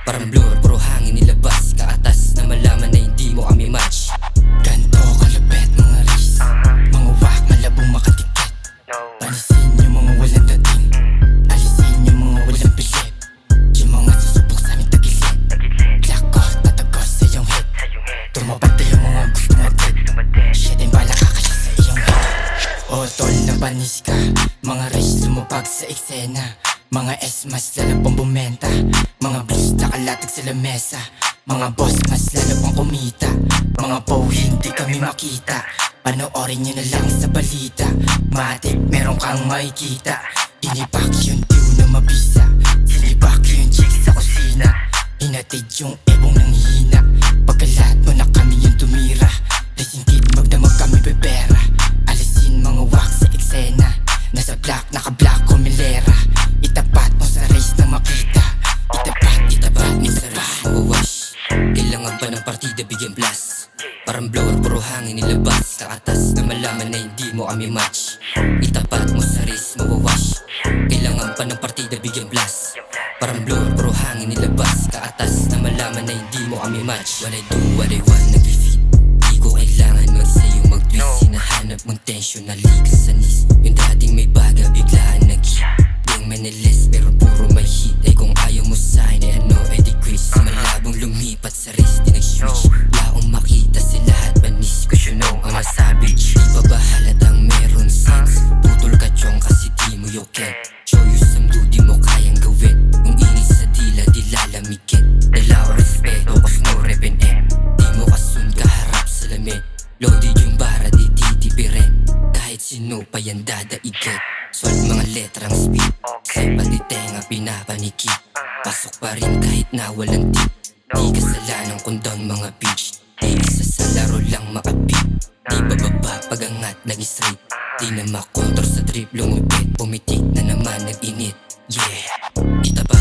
Parang blur, puro hangin nilabas. Kaatas na malaman na hindi mo kami match. Ganto kalupit mga race, mga wak malabong makatiket. Panisin yung mga walang dating, alisin yung mga walang bilip. Yung mga susubok sa aming tagilid, klako tatagos sa iyong hit. Tumabante yung mga gusto matid, shit ay bala kakasya sa iyong hit. O tol na panis ka, mga race lumabag sa eksena. Mga S mas lalo pang bumenta, mga blues nakalatag sa lamesa. Mga boss mas lalo pang kumita, mga po hindi kami makita. Panoorin nyo na lang sa balita, matik meron kang makikita. Inipak yung dew na mabisa, sinibak yung chick sa kusina. Hinatid yung ebong nanghihina, pagkalat mo na kami yung tumira. Lasingkit magdamag kami pepera, alisin mga wak sa eksena. Nasa black, naka-black kumilera, itapat mo sa race na makita. Itapat mo sa race Mawawash, kailangan pa ng partida bigyan blast. Parang blower, puro hangin nilabas. Kaatas na malaman na hindi mo kami match. Itapat mo sa race, mawawash. Kailangan pa ng partida bigyan blast. Parang blower, puro hangin nilabas. Kaatas na malaman na hindi mo kami match. What I do, what I want, nag-defeat. Di ko kailangan mag-sayo mag-twist. Hinahanap mong tension na liga sa nis. Yung dating may baga, biglaan nag-hit. Di ang manilis, pero puro may hit. Ay kung ayaw mo sa'kin, ay ano, ay decrease. Malabong lumipat sa race, di nag-switch. Laong makita si lahat, panis ko siya no, mga savage. Di pa ba halatang meron sense? Putol ka chong kasi di mo yoken. Show you some do, di mo kayang gawin. Kung inis sa dila, di lalamigin. Dala o respeto, cause no repin eh. Di mo kasun kaharap sa lamin. Loaded yung bara, di titipirin. Kahit sino pa yan dadaigit. Solve mga letrang speed, sa pati tenga pinapanikip. Pasok pa rin kahit na walang tip. Di kasalanan kung down mga bitch. Di isa sa laro lang makapit. Di bababa pagangat lagi straight. Di na makontrol sa trip lumupit. Pumitik na naman nag-init. Yeah, itapat